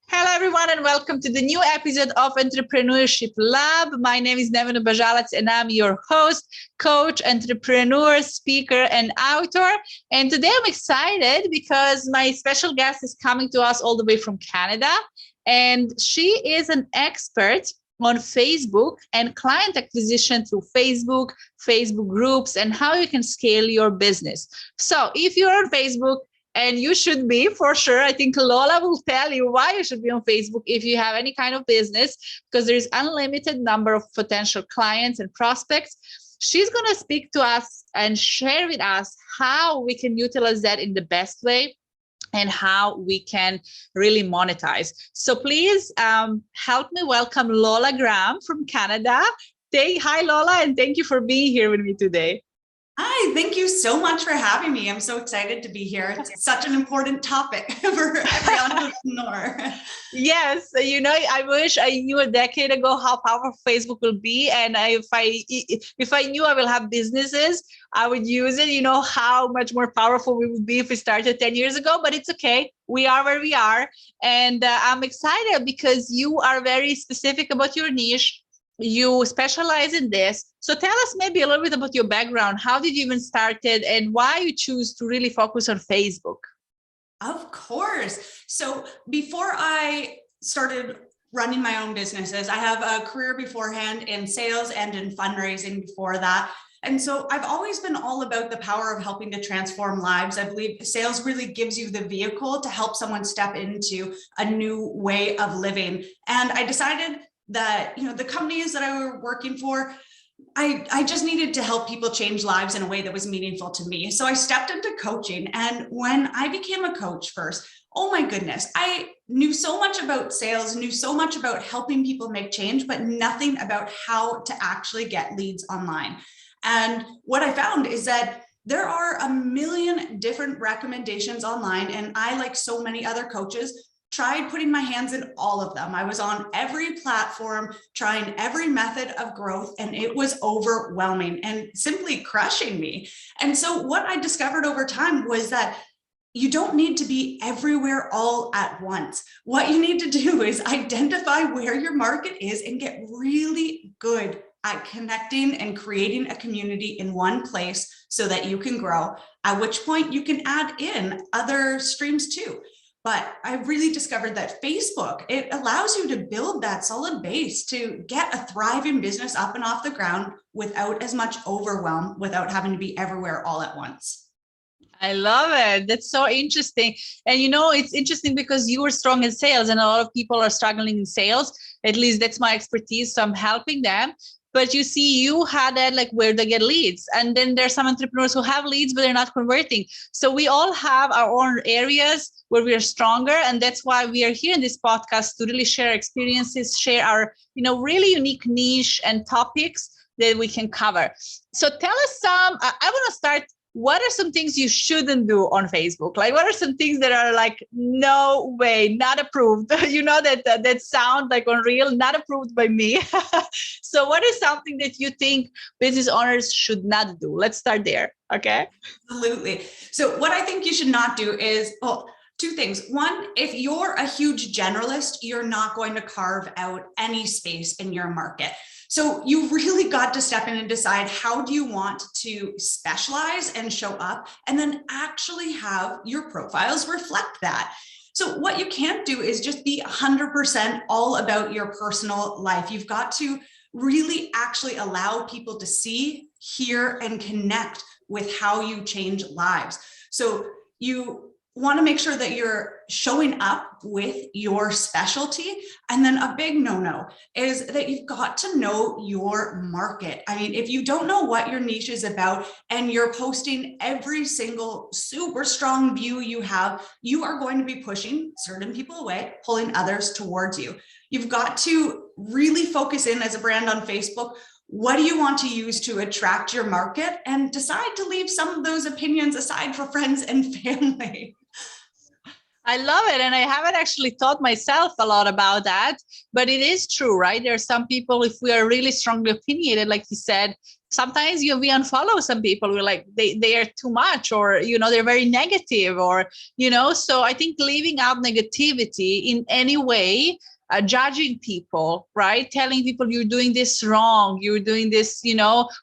Hello, everyone, and welcome to the new episode of Entrepreneurship Lab. My name is Nevena Bajalac, and I'm your host, coach, entrepreneur, speaker, and author. And today I'm excited because my special guest is coming to us all the way from Canada, and she is an expert on Facebook and client acquisition through Facebook, Facebook groups, and how you can scale your business. So if you're on Facebook, and you should be for sure. I think Lola will tell you why you should be on Facebook if you have any kind of business, because there's unlimited number of potential clients and prospects. She's going to speak to us and share with us how we can utilize that in the best way and how we can really monetize. So please help me welcome Lola Graham from Canada. Hi, Lola, and thank you for being here with me today. Hi, thank you so much for having me. I'm so excited to be here. It's such an important topic for every entrepreneur. Yes, I wish I knew a decade ago how powerful Facebook will be, and if I knew I will have businesses, I would use it. You know how much more powerful we would be if we started 10 years ago. But it's okay. We are where we are, and I'm excited because you are very specific about your niche. You specialize in this. So tell us maybe a little bit about your background. How did you even start it and why you choose to really focus on Facebook? Of course. So before I started running my own businesses, I have a career beforehand in sales and in fundraising before that. And so I've always been all about the power of helping to transform lives. I believe sales really gives you the vehicle to help someone step into a new way of living. And I decided that, the companies that I were working for, I just needed to help people change lives in a way that was meaningful to me. So I stepped into coaching. And when I became a coach first, oh my goodness, I knew so much about sales, knew so much about helping people make change, but nothing about how to actually get leads online. And what I found is that there are a million different recommendations online. And I, like so many other coaches, tried putting my hands in all of them. I was on every platform, trying every method of growth, and it was overwhelming and simply crushing me. And so what I discovered over time was that you don't need to be everywhere all at once. What you need to do is identify where your market is and get really good at connecting and creating a community in one place so that you can grow, at which point you can add in other streams too. But I really discovered that Facebook, it allows you to build that solid base to get a thriving business up and off the ground without as much overwhelm, without having to be everywhere all at once. I love it. That's so interesting. And it's interesting because you were strong in sales and a lot of people are struggling in sales. At least that's my expertise. So I'm helping them. But you see, you had that like where they get leads. And then there's some entrepreneurs who have leads, but they're not converting. So we all have our own areas where we are stronger. And that's why we are here in this podcast to really share experiences, share our, really unique niche and topics that we can cover. So tell us I want to start. What are some things you shouldn't do on Facebook? Like, what are some things that are like, no way, not approved? That sound like unreal, not approved by me. So what is something that you think business owners should not do? Let's start there. Okay. Absolutely. So what I think you should not do is, two things. One, if you're a huge generalist, you're not going to carve out any space in your market. So you really got to step in and decide, how do you want to specialize and show up, and then actually have your profiles reflect that. So what you can't do is just be 100% all about your personal life. You've got to really actually allow people to see, hear, and connect with how you change lives. So you want to make sure that you're showing up with your specialty. And then a big no-no is that you've got to know your market. I mean, if you don't know what your niche is about and you're posting every single super strong view you have, you are going to be pushing certain people away, pulling others towards you. You've got to really focus in as a brand on Facebook. What do you want to use to attract your market, and decide to leave some of those opinions aside for friends and family. I love it. And I haven't actually taught myself a lot about that, but it is true, right? There are some people, if we are really strongly opinionated, like you said, sometimes we unfollow some people. We're like, they are too much, or, they're very negative, or, so I think leaving out negativity in any way, judging people, right? Telling people you're doing this wrong, you're doing this,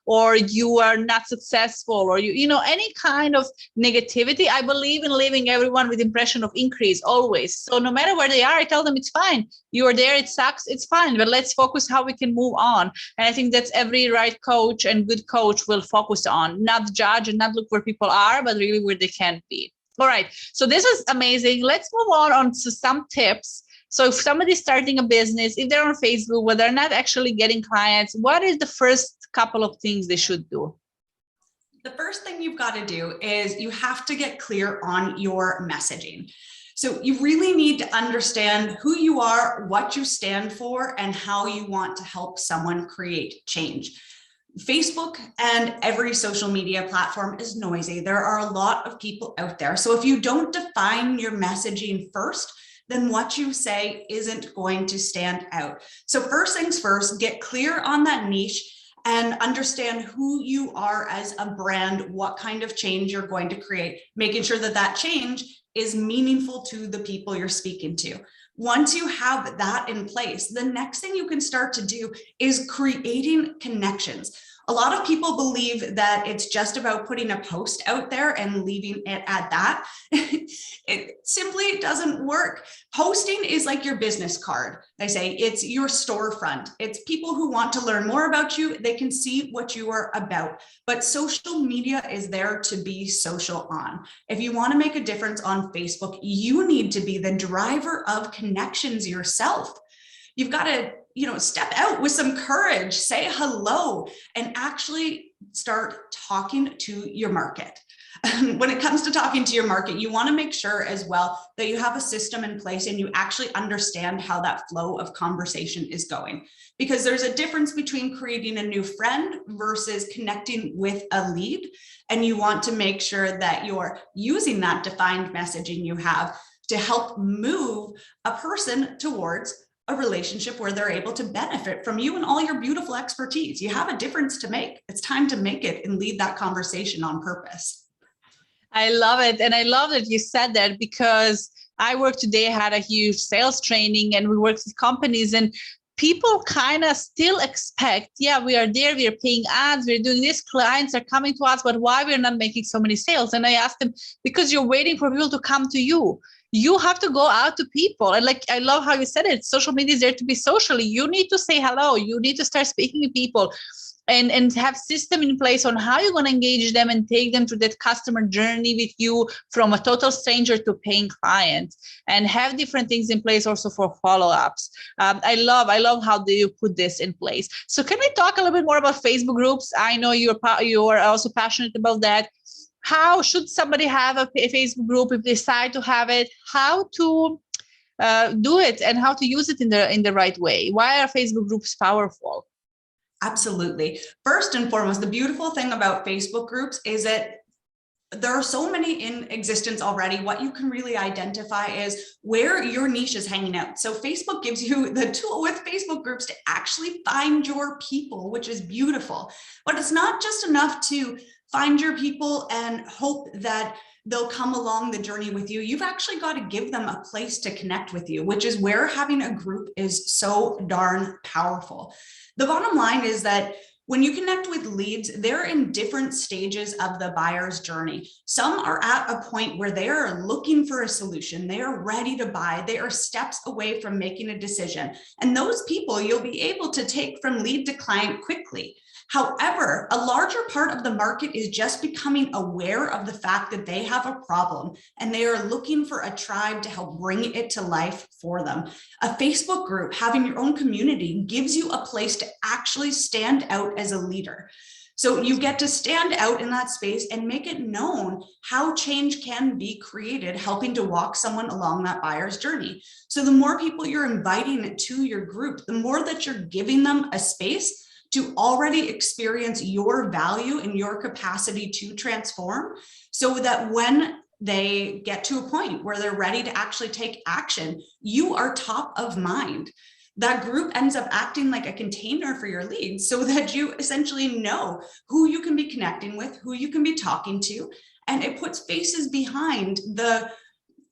or you are not successful, or any kind of negativity. I believe in leaving everyone with impression of increase always. So no matter where they are, I tell them it's fine. You are there, it sucks, it's fine, but let's focus how we can move on. And I think that's every right coach and good coach will focus on, not judge and not look where people are, but really where they can be. All right. So this is amazing. Let's move on to some tips. So if somebody's starting a business, if they're on Facebook, but they're not actually getting clients, what is the first couple of things they should do? The first thing you've got to do is you have to get clear on your messaging. So you really need to understand who you are, what you stand for, and how you want to help someone create change. Facebook and every social media platform is noisy. There are a lot of people out there. So if you don't define your messaging first, then what you say isn't going to stand out. So first things first, get clear on that niche and understand who you are as a brand, what kind of change you're going to create, making sure that that change is meaningful to the people you're speaking to. Once you have that in place, the next thing you can start to do is creating connections. A lot of people believe that it's just about putting a post out there and leaving it at that. It simply doesn't work. Posting is like your business card. They say it's your storefront. It's people who want to learn more about you. They can see what you are about. But social media is there to be social on. If you want to make a difference on Facebook, you need to be the driver of connections yourself. You've got to step out with some courage, say hello, and actually start talking to your market. When it comes to talking to your market, you want to make sure as well that you have a system in place and you actually understand how that flow of conversation is going. Because there's a difference between creating a new friend versus connecting with a lead. And you want to make sure that you're using that defined messaging you have to help move a person towards a relationship where they're able to benefit from you and all your beautiful expertise. You have a difference to make. It's time to make it and lead that conversation on purpose. I love it. And I love that you said that, because I had a huge sales training and we worked with companies, and people kind of still expect, we are there, we are paying ads, we're doing this, clients are coming to us, but why we're not making so many sales? And I asked them, because you're waiting for people to come to you. You have to go out to people. And I love how you said it. Social media is there to be socially. You need to say hello. You need to start speaking to people and have system in place on how you're going to engage them and take them through that customer journey with you from a total stranger to paying client, and have different things in place also for follow-ups. I love how do you put this in place. So can we talk a little bit more about Facebook groups? I know you are also passionate about that. How should somebody have a Facebook group if they decide to have it? How to do it and how to use it in the right way? Why are Facebook groups powerful? Absolutely. First and foremost, the beautiful thing about Facebook groups is that there are so many in existence already. What you can really identify is where your niche is hanging out. So Facebook gives you the tool with Facebook groups to actually find your people, which is beautiful. But it's not just enough to find your people and hope that they'll come along the journey with you. You've actually got to give them a place to connect with you, which is where having a group is so darn powerful. The bottom line is that when you connect with leads, they're in different stages of the buyer's journey. Some are at a point where they are looking for a solution. They are ready to buy. They are steps away from making a decision. And those people you'll be able to take from lead to client quickly. However, a larger part of the market is just becoming aware of the fact that they have a problem and they are looking for a tribe to help bring it to life for them. A Facebook group, having your own community, gives you a place to actually stand out as a leader. So you get to stand out in that space and make it known how change can be created, helping to walk someone along that buyer's journey. So the more people you're inviting to your group, the more that you're giving them a space to already experience your value and your capacity to transform, so that when they get to a point where they're ready to actually take action, you are top of mind. that group ends up acting like a container for your leads so that you essentially know who you can be connecting with, who you can be talking to, and it puts faces behind the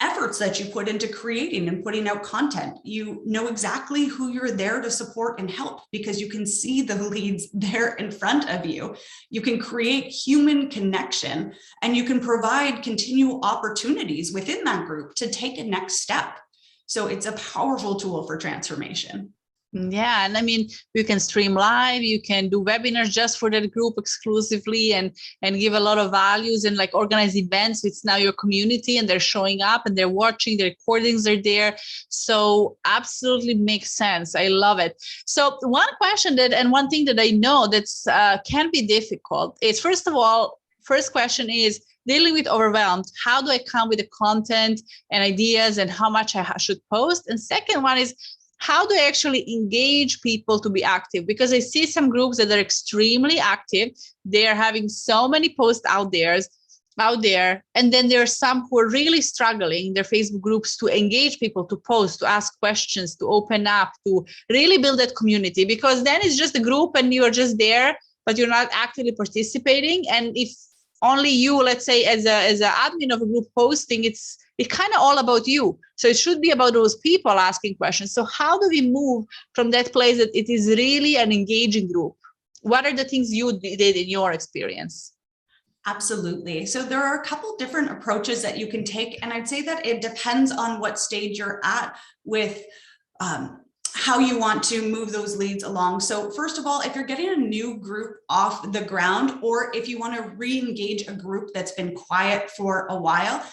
efforts that you put into creating and putting out content. You know exactly who you're there to support and help because you can see the leads there in front of you. You can create human connection and you can provide continual opportunities within that group to take a next step. So it's a powerful tool for transformation. Yeah. And I mean, you can stream live, you can do webinars just for that group exclusively and give a lot of values and like organize events. It's now your community and they're showing up and they're watching, the recordings are there. So absolutely makes sense. I love it. So one question and one thing that I know that's can be difficult is, first of all, first question is dealing with overwhelmed. How do I come with the content and ideas and how much I should post? And second one is, how do I actually engage people to be active? Because I see some groups that are extremely active. They are having so many posts out there. And then there are some who are really struggling in their Facebook groups to engage people, to post, to ask questions, to open up, to really build that community. Because then it's just a group and you're just there, but you're not actively participating. And if only you, let's say, as an admin of a group posting, it's kind of all about you. So it should be about those people asking questions. So how do we move from that place that it is really an engaging group? What are the things you did in your experience? Absolutely. So there are a couple different approaches that you can take. And I'd say that it depends on what stage you're at with how you want to move those leads along. So first of all, if you're getting a new group off the ground, or if you want to re-engage a group that's been quiet for a while,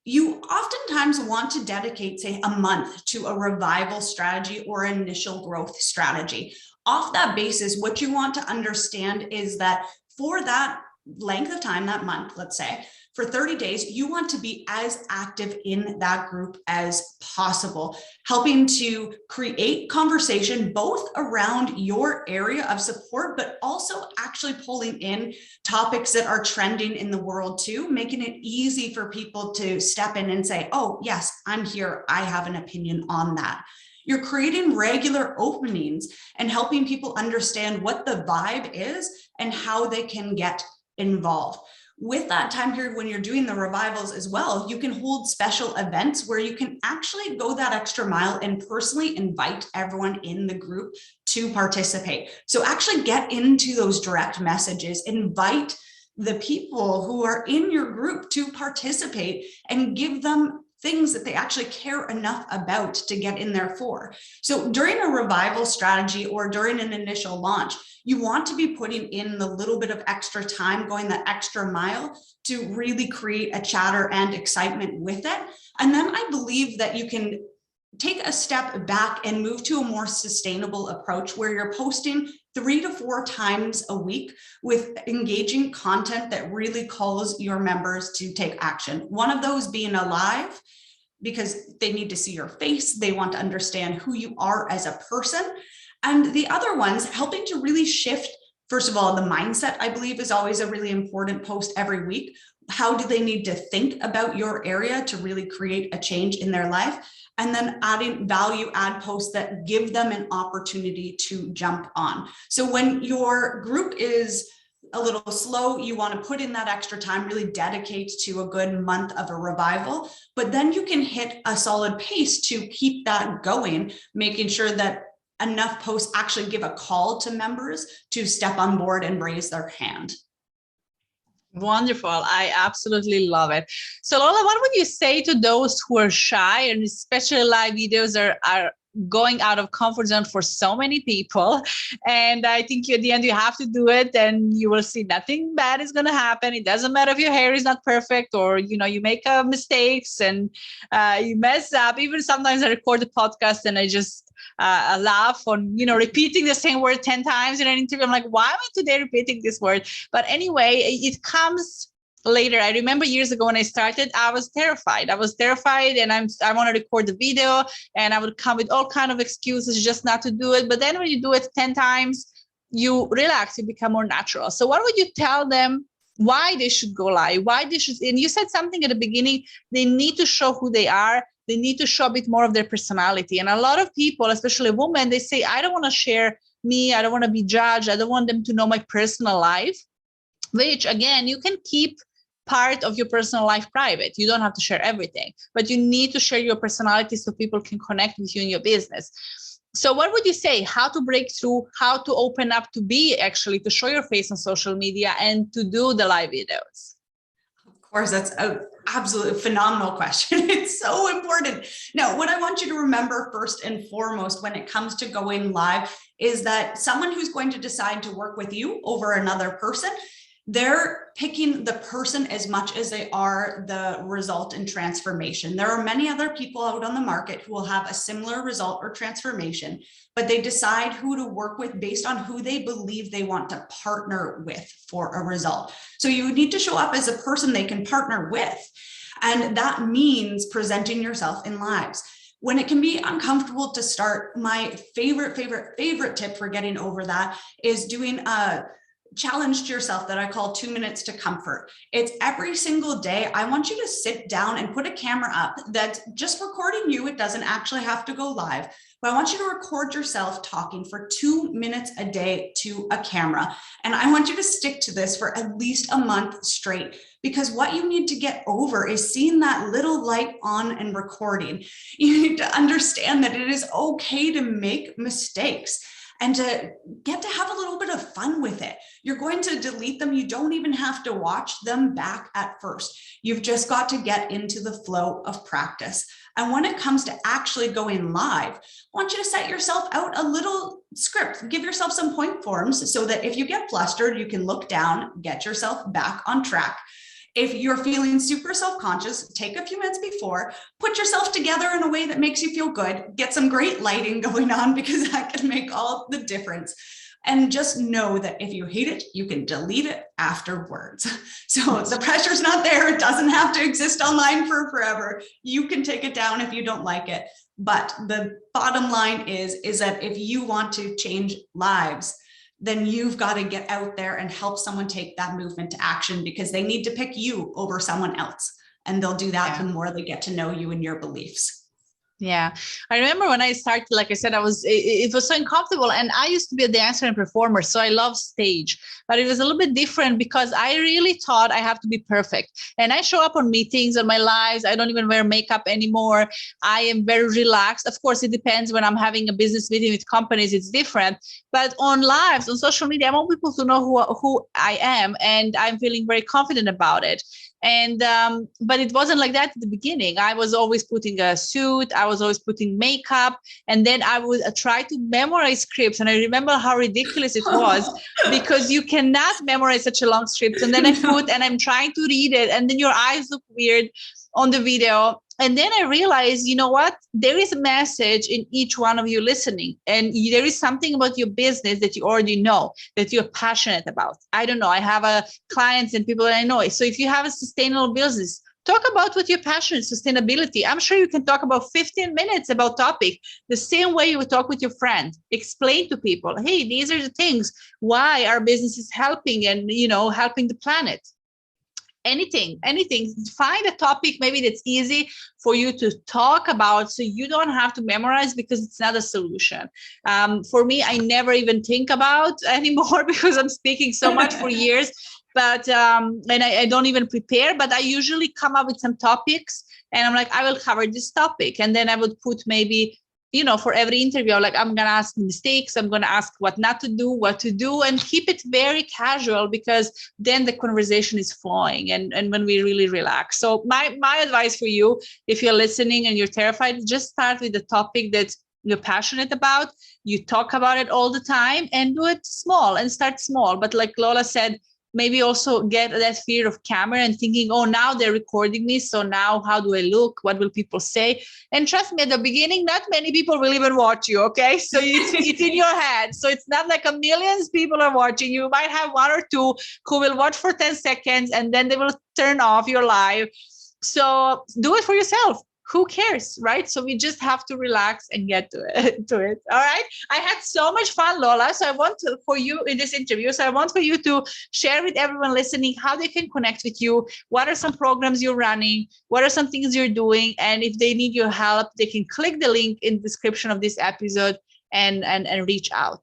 you oftentimes want to dedicate, say, a month to a revival strategy or initial growth strategy. Off that basis, what you want to understand is that for that length of time, that month, let's say, for 30 days, you want to be as active in that group as possible, helping to create conversation both around your area of support, but also actually pulling in topics that are trending in the world too, making it easy for people to step in and say, oh, yes, I'm here. I have an opinion on that. You're creating regular openings and helping people understand what the vibe is and how they can get involved. With that time period, when you're doing the revivals as well, you can hold special events where you can actually go that extra mile and personally invite everyone in the group to participate. So actually get into those direct messages, invite the people who are in your group to participate and give them things that they actually care enough about to get in there for. So during a revival strategy or during an initial launch, you want to be putting in the little bit of extra time, going that extra mile to really create a chatter and excitement with it. And then I believe that you can take a step back and move to a more sustainable approach where you're posting 3 to 4 times a week with engaging content that really calls your members to take action. One of those being a live, because they need to see your face. They want to understand who you are as a person. And the other ones, helping to really shift, first of all, the mindset, I believe, is always a really important post every week. How do they need to think about your area to really create a change in their life? And then adding value add posts that give them an opportunity to jump on. So when your group is a little slow, you want to put in that extra time, really dedicate to a good month of a revival, but then you can hit a solid pace to keep that going, making sure that enough posts actually give a call to members to step on board and raise their hand. Wonderful. I absolutely love it. So Lola, what would you say to those who are shy, and especially live videos are going out of comfort zone for so many people? And I think at the end you have to do it and you will see nothing bad is going to happen. It doesn't matter if your hair is not perfect or, you make mistakes and you mess up. Even sometimes I record the podcast and I just laugh on, repeating the same word 10 times in an interview. I'm like, why am I today repeating this word? But anyway, it comes later. I remember years ago when I started, I was terrified. And I want to record the video and I would come with all kinds of excuses just not to do it. But then when you do it 10 times, you relax, you become more natural. So what would you tell them why they should go live? Why they should, and you said something at the beginning, they need to show who they are. they need to show a bit more of their personality. And a lot of people, especially women, they say, I don't want to share me. I don't want to be judged. I don't want them to know my personal life, which again, you can keep part of your personal life private. You don't have to share everything, but you need to share your personality so people can connect with you in your business. So what would you say, how to break through, how to open up to show your face on social media and to do the live videos? Of course, that's an absolutely phenomenal question. It's so important. Now, what I want you to remember first and foremost when it comes to going live is that someone who's going to decide to work with you over another person, they're picking the person as much as they are the result and transformation. There are many other people out on the market who will have a similar result or transformation, but they decide who to work with based on who they believe they want to partner with for a result. So you need to show up as a person they can partner with. And that means presenting yourself in lives. When it can be uncomfortable to start, my favorite tip for getting over that is doing a challenge to yourself that I call 2 minutes to comfort. It's every single day. I want you to sit down and put a camera up that's just recording you. It doesn't actually have to go live, but I want you to record yourself talking for 2 minutes a day to a camera. And I want you to stick to this for at least a month straight, because what you need to get over is seeing that little light on and recording. You need to understand that it is okay to make mistakes and to get to have a little bit of fun with it. You're going to delete them. You don't even have to watch them back at first. You've just got to get into the flow of practice. And when it comes to actually going live, I want you to set yourself out a little script. Give yourself some point forms so that if you get flustered, you can look down, get yourself back on track. If you're feeling super self-conscious, take a few minutes before, put yourself together in a way that makes you feel good, get some great lighting going on, because that can make all the difference. And just know that if you hate it, you can delete it afterwards. So the pressure's not there. It doesn't have to exist online for forever. You can take it down if you don't like it. But the bottom line is that if you want to change lives, then you've got to get out there and help someone take that movement to action, because they need to pick you over someone else. And they'll do that the more they get to know you and your beliefs. Yeah. I remember when I started, like I said, it was so uncomfortable, and I used to be a dancer and performer. So I love stage, but it was a little bit different because I really thought I have to be perfect. And I show up on meetings, on my lives. I don't even wear makeup anymore. I am very relaxed. Of course, it depends. When I'm having a business meeting with companies, it's different. But on lives, on social media, I want people to know who I am, and I'm feeling very confident about it. And but it wasn't like that at the beginning. I was always putting a suit, I was always putting makeup, and then I would try to memorize scripts. And I remember how ridiculous it was because you cannot memorize such a long script. And then I'm trying to read it, and then your eyes look weird on the video. And then I realized, you know what? There is a message in each one of you listening. And there is something about your business that you already know, that you're passionate about. I don't know. I have clients and people that I know. So if you have a sustainable business, talk about what you're passionate, sustainability. I'm sure you can talk about 15 minutes about topic, the same way you would talk with your friend. Explain to people, hey, these are the things why our business is helping and, helping the planet. Anything, find a topic maybe that's easy for you to talk about, so you don't have to memorize, because it's not a solution. For me, I never even think about anymore because I'm speaking so much for years, but and I don't even prepare, but I usually come up with some topics and I'm like, I will cover this topic. And then I would put maybe, for every interview, like I'm going to ask mistakes, I'm going to ask what not to do, what to do, and keep it very casual, because then the conversation is flowing and when we really relax. So my advice for you, if you're listening and you're terrified, just start with the topic that you're passionate about. You talk about it all the time, and do it small and start small. But like Lola said, maybe also get that fear of camera and thinking, oh, now they're recording me. So now how do I look? What will people say? And trust me, at the beginning, not many people will even watch you. Okay. So it's in your head. So it's not like a millions people are watching. You might have one or two who will watch for 10 seconds and then they will turn off your live. So do it for yourself. who cares, right? So we just have to relax and get to it. All right. I had so much fun, Lola. So I want for you in this interview. So I want for you to share with everyone listening how they can connect with you. What are some programs you're running? What are some things you're doing? And if they need your help, they can click the link in the description of this episode and reach out.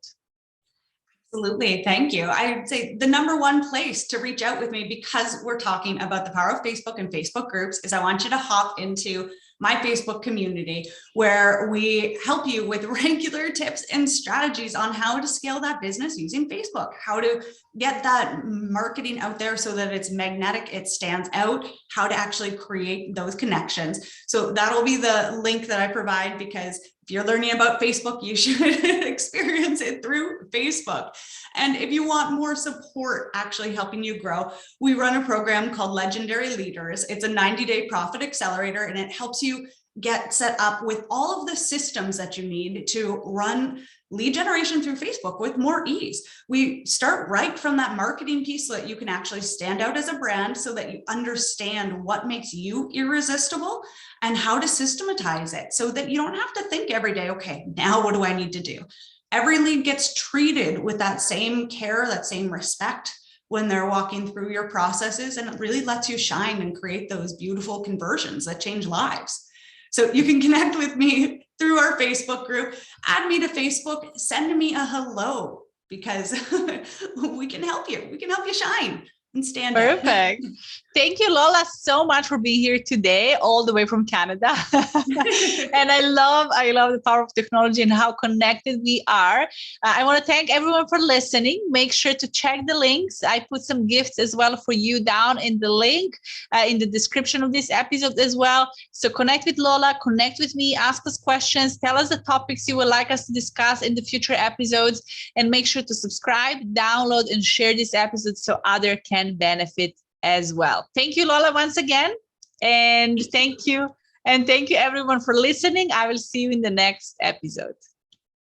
Absolutely. Thank you. I'd say the number one place to reach out with me, because we're talking about the power of Facebook and Facebook groups, is I want you to hop into my Facebook community, where we help you with regular tips and strategies on how to scale that business using Facebook, how to get that marketing out there so that it's magnetic, it stands out, how to actually create those connections. So that'll be the link that I provide, because if you're learning about Facebook, you should experience it through Facebook. And if you want more support actually helping you grow, we run a program called Legendary Leaders. It's a 90-day profit accelerator, and it helps you get set up with all of the systems that you need to run lead generation through Facebook with more ease. We start right from that marketing piece so that you can actually stand out as a brand, so that you understand what makes you irresistible and how to systematize it, so that you don't have to think every day, okay, now what do I need to do? Every lead gets treated with that same care, that same respect when they're walking through your processes, and it really lets you shine and create those beautiful conversions that change lives. So you can connect with me through our Facebook group, add me to Facebook, send me a hello, because we can help you. We can help you shine and stand out. Perfect. Thank you, Lola, so much for being here today, all the way from Canada. And I love the power of technology and how connected we are. I want to thank everyone for listening. Make sure to check the links. I put some gifts as well for you down in the link in the description of this episode as well. So connect with Lola, connect with me, ask us questions, tell us the topics you would like us to discuss in the future episodes, and make sure to subscribe, download, and share this episode so others can benefit as well. Thank you, Lola, once again. And thank you. And thank you, everyone, for listening. I will see you in the next episode.